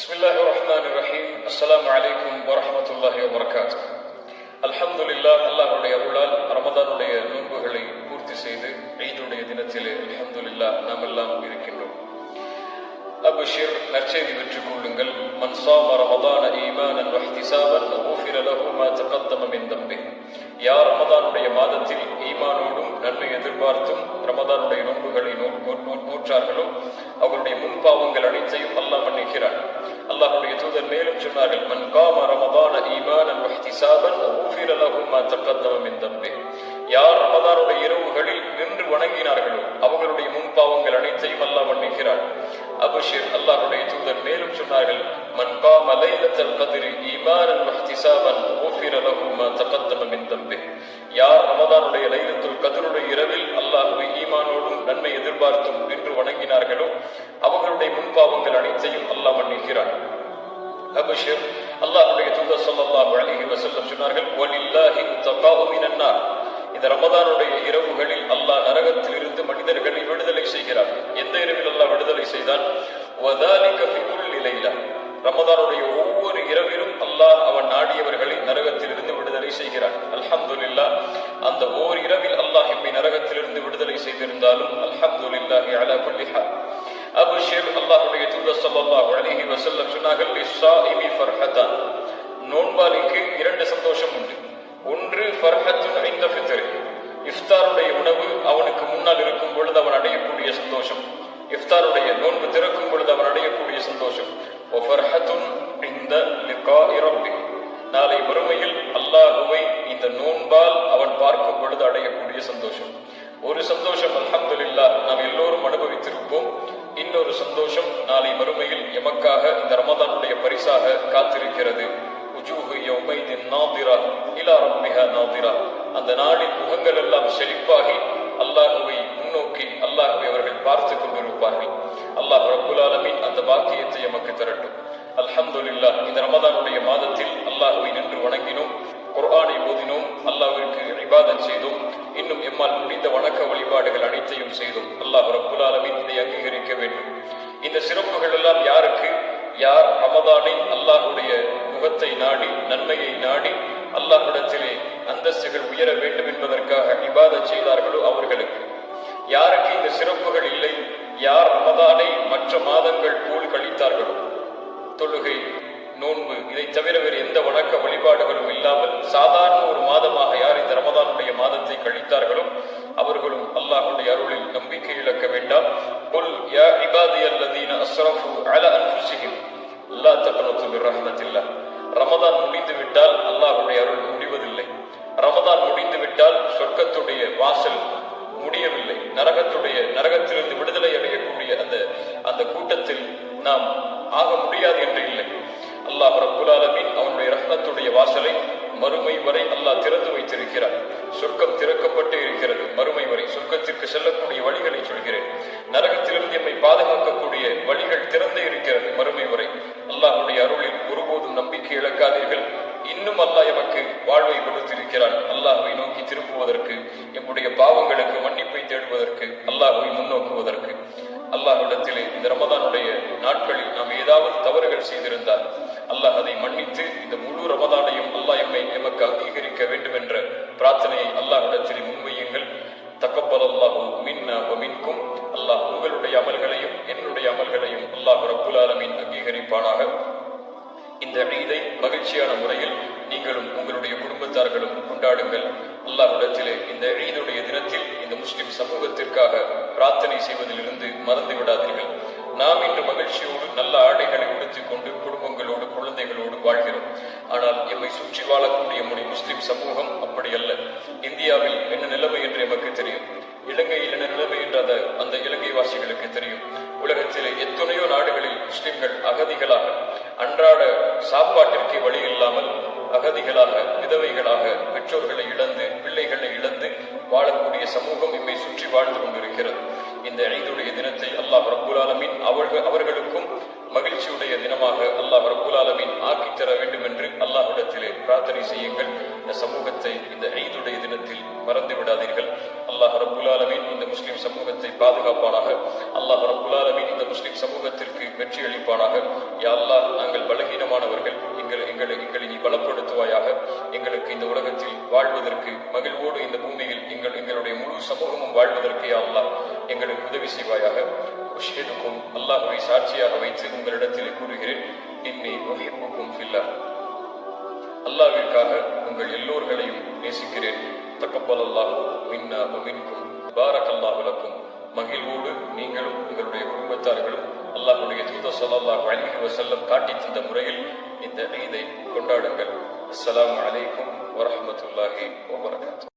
பிஸ்மில்லாஹிர்ரஹ்மானிர்ரஹீம். அஸ்ஸலாமு அலைக்கும் வரஹ்மத்துல்லாஹி வபரகாத்துஹு. அல்ஹம்துலில்லாஹ், அல்லாஹ்வுடைய அருளால் ரமதானுடைய நோன்புகளை பூர்த்தி செய்து ஈதுடைய தினத்திலே அல்ஹம்துலில்லாஹ் நாம் எல்லாம் இருக்கின்றோம். அப்ஷிர், நற்செய்தி பெற்றுக் கொள்ளுங்கள். மன் ஸாம ரமதான ஈமானன் வஹ்திஸாபன் குஃபிர லஹு மா தகத்தம மின் தம்பிஹ். யார் ரமதானுடைய மாதத்தில் ஈமானோடும் நன்மை எதிர்பார்த்தும் ரமதானுடைய நோன்புகளை நோற்றார்களோ அவருடைய முன்பாவங்கள் அனைத்தையும் அல்லாஹ் மன்னிக்கிறான். அல்லாஹ்வுடைய தூதர் மேலும் சொன்னார்கள், மன் காம ரமதான ஈமானன் வஹ்திஸாபன் குஃபிர லஹு மா தகத்தம மின் தம்பிஹ். யார் ரமதானுடைய இரவுகளில் நின்று வணங்கினார்களோ அவர்களுடைய முன்பாவங்கள் அனைத்தையும் அல்லாஹ் மன்னிக்கிறான். அப்ஷிர், அல்லாஹ்வுடைய தூதர் மேலும் சொன்னார்கள், மன் காம லைலத்தல் கத்ரி ஈமானன் வஹ்திஸாபன் குஃபிர லஹு மா தகத்தம மின் தம்பிஹ். யார் ரமதானுடைய லைலத்துல் கத்ருடைய இரவில் அல்லாஹ்வை ஈமானோடும் நன்மை எதிர்பார்த்தும் நின்று வணங்கினார்களோ அவர்களுடைய முன்பாவங்கள் அனைத்தையும் அல்லாஹ் மன்னிக்கிறான். அப்ஷிர், அல்லாஹ்வுடைய தூதர் ஸல்லல்லாஹு அலைஹி வஸல்லம் சொன்னார்கள், வலில்லாஹி தகாஉ மினன் நார். இந்த ரமதானுடைய இரவுகளில் அல்லாஹ் நரகத்தில் இருந்து மனிதர்களை விடுதலை செய்கிறார். எந்த இரவில் அல்லாஹ் விடுதலை செய்தான்? வதாலிக ஃபி குல்லி லைலா. ரமதானுடைய ஒவ்வொரு இரவிலும் அல்லாஹ் அவன் நாடியவர்களை நரகத்திலிருந்து விடுதலை செய்கிறான். அல்ஹம்துலில்லாஹ், அந்த ஓர் இரவில் அல்லாஹ் எம்மை நரகத்திலிருந்து விடுதலை செய்திருந்தாலும் அல்ஹம்துலில்லாஹி அலா குல்லி ஹால். அப்ஷிர், அல்லாஹ்வுடைய தூதர் ஸல்லல்லாஹு அலைஹி வஸல்லம் சொன்னார்கள், லிஸ்ஸாயிமி ஃபர்ஹதான். நோன்பாளிக்கு இரண்டு சந்தோஷம் உண்டு. ஒன்று ஃபர்ஹத்துன் இன்த ஃபித்ர், இஃப்தாருடைய உணவு அவனுக்கு முன்னால் இருக்கும் பொழுது அவன் அடையக்கூடிய சந்தோஷம். இஃப்தாருடைய நோன்பு திறக்கும் பொழுது அவன் அடையக்கூடிய சந்தோஷம். வஃபர்ஹத்துன் இன்த லிகாஇ ரப்பி, நாளை மறுமையில் அல்லாஹ்வை இந்த நோன்பால் அவன் பார்க்கும் பொழுது அடையக்கூடிய சந்தோஷம். ஒரு சந்தோஷம் அல்ஹம்துலில்லாஹ் நாம் எல்லோரும் அனுபவித்திருப்போம். இன்னொரு சந்தோஷம் நாளை மறுமையில் எமக்காக இந்த ரமதானுடைய பரிசாக காத்திருக்கிறது. அந்த நாளில் முகங்கள் எல்லாம் செழிப்பாகி அல்லாஹுவை முன்னோக்கி அல்லாஹுவை அவர்கள் பார்த்து கொண்டிருப்பார்கள். அல்லாஹ் ரப்புல் ஆலமீன் அந்த பாக்கியத்தை எமக்கு தரட்டும். அல்ஹம்துலில்லாஹ், இந்த ரமதானுடைய மாதத்தில் அல்லாஹுவை நின்று வணங்கினோம், குர்ஆனை ஓதினோம், அல்லாஹ்விற்கு இபாதத் செய்தோம், இன்னும் எம்மால் முடிந்த வணக்க வழிபாடுகள் அனைத்தையும் செய்தோம். அல்லாஹ் ரப்புல் ஆலமீன் இதை அங்கீகரிக்க வேண்டும். இந்த சிறப்புகள் எல்லாம் யாருக்கு? யார் ரமதானை அல்லாஹ்வுடைய முகத்தை நாடி நன்மையை நாடி அல்லாஹ்விடத்திலே அந்தஸ்துகள் உயர வேண்டும் என்பதற்காக இபாதத் செய்தார்களோ அவர்களுக்கு. யாருக்கு இந்த சிறப்புகள் இல்லை? யார் ரமதானை மற்ற மாதங்கள் போல் கழித்தார்களோ, தொழுகை, நோன்பு, இதை தவிர வேறு எந்த வணக்க வழிபாடுகளும் இல்லாமல் சாதாரண ஒரு மாதமாக யார் இந்த ரமதானுடைய மாதத்தை கழித்தார்களோ அவர்களும் அல்லாஹ்வுடைய அருளில் நம்பிக்கை இழக்க வேண்டாம். குல் யா இபாதியல்லதீன அஸ்ரஃபு அலா அன்ஃபுஸிஹிம் லா தக்னது மிர் ரஹ்மத்தில்லாஹ். ரமதான் முடிந்து விட்டால் அல்லாஹ்வுடைய அருள் முடிவதில்லை. ரமதான் முடிந்து விட்டால் சொர்க்கத்துடைய வாசல் முடியவில்லை. நரகத்திலிருந்து விடுதலை அடையக்கூடிய அந்த கூட்டத்தில் நாம் ஆக முடியாது என்று இல்லை. அல்லாஹ் ரப்புல் ஆலமீன் அவனுடைய ரஹ்மத்துடைய வாசலை மறுமை வரை அல்லாஹ் திறந்து வைத்திருக்கிறார். சொர்க்கம் திறக்கப்பட்டு இருக்கிறது. மறுமை வரை சொர்க்கத்திற்கு செல்லக்கூடிய வழிகளை சொல்கிறேன். நரகத்திலிருந்து எம்மை பாதுகாக்கக்கூடிய வழிகள் திறந்தே இருக்கிறது மறுமை வரை. அல்லாஹ்வுடைய அருளில் ஒருபோதும் நம்பிக்கை இழக்காதீர்கள். இன்னும் அல்லாஹ் எமக்கு வாழ்வை கொடுத்திருக்கிறான். அல்லாஹ்வை நோக்கி திருப்புவதற்கு, எம்முடைய பாவங்களுக்கு மன்னிப்பை தேடுவதற்கு, அல்லாஹ்வை முன்னோக்குவதற்கு. அல்லாஹ்விடத்திலே இந்த ரமதானுடைய நாட்களில் நாம் ஏதாவது தவறுகள் செய்திருந்தால் அல்லாஹ் அதை மன்னித்து இந்த முழு ரமதானையும் அல்லாஹ் எமக்கு அங்கீகரிக்க வேண்டும் என்ற பிரார்த்தனையை அல்லாஹ்விடத்திலே முன்வையுங்கள். தக்கபலல்லாஹு மின்னா வ மின்கும். அல்லாஹ் உங்களுடைய அமல்களையும் என்னுடைய அமல்களையும் அல்லாஹ் ரப்புல் ஆலமீன் அங்கீகரிப்பானாக. இந்த ஈதை மகிழ்ச்சியான முறையில் நீங்களும் உங்களுடைய குடும்பத்தார்களும் கொண்டாடுங்கள். அல்லாஹ்விடத்திலே இந்த ஈதுடைய தினத்தில் இந்த முஸ்லிம் சமூகத்திற்காக பிரார்த்தனை செய்வதிலிருந்து மறந்து விடாதீர்கள். நாம் இன்று மகிழ்ச்சியோடு நல்ல ஆடைகளை உடுத்திக் கொண்டு குடும்பங்களோடு குழந்தைகளோடு வாழ்கிறோம். ஆனால் எம்மை சுற்றி வாழக்கூடிய நம்முடைய முஸ்லிம் சமூகம் அப்படி அல்ல. இந்தியாவில் என்ன நிலைமை என்று எமக்கு தெரியும். இலங்கையில் என்ன நிலைமை என்ற அந்த இலங்கை வாசிகளுக்கு தெரியும். உலகத்திலே எத்தனையோ நாடுகளில் முஸ்லிம்கள் அகதிகளாக, அன்றாட சாப்பாட்டிற்கே வழி இல்லாமல் அகதிகளாக, விதவைகளாக, பெற்றோர்களை இழந்து, பிள்ளைகளை இழந்து வாழக்கூடிய சமூகம் இம்மை சுற்றி வாழ்ந்து கொண்டிருக்கிறது. இந்த ஈதுடைய தினத்தை அல்லாஹ் ரப்புல் ஆலமீன் அவர்களுக்கும் மகிழ்ச்சியுடைய தினமாக அல்லாஹ் ரப்புல் ஆலமீன் ஆக்கித் தர வேண்டும் என்று அல்லாஹ்விடத்திலே பிரார்த்தனை செய்யுங்கள். இந்த சமூகத்தை இந்த ஈதுடைய தினத்தில் மறந்து விடாதீர்கள். அல்லாஹ் ரப்புல் ஆலமீன் இந்த முஸ்லிம் சமூகத்தை பாதுகாப்பானாக. அல்லாஹ் ரப்புல் ஆலமீன் இந்த முஸ்லிம் சமூகத்திற்கு வெற்றி அளிப்பானாக. யா அல்லாஹ், நாங்கள் பலகீனமானவர்கள், எங்களை நீ பலப்படுத்துவாயாக. எங்களுக்கு இந்த உலகத்தில் வாழ்வதற்கு, மகிழ்வோடு இந்த பூமியில் எங்களுடைய முழு சமூகமும் வாழ்வதற்கு யா அல்லாஹ் எங்களுக்கு உதவி செய்வாயாக. உஷ்ஹிதுக்கும், அல்லாஹ்வை சாட்சியாக வைத்து உங்களிடத்தில் கூறுகிறேன், இன்னி உஹிப்புக்கும் ஃபில்லாஹ், அல்லாஹ்விற்காக உங்கள் எல்லோர்களையும் நேசிக்கிறேன். தக்கப்பலல்லாஹு மின்னா வ மின்கும், பாரக்கல்லாஹு லக்கும். மகிழ்வோடு நீங்களும் உங்களுடைய குடும்பத்தார்களும் அல்லாஹ்வுடைய தூதர் ஸல்லல்லாஹு அலைஹி வஸல்லம் காட்டி தந்த முறையில் இந்த ஈதை கொண்டாடுங்கள். அஸ்ஸலாமு அலைக்கும் வரஹ்மத்துல்லாஹி வபரகாத்துஹு.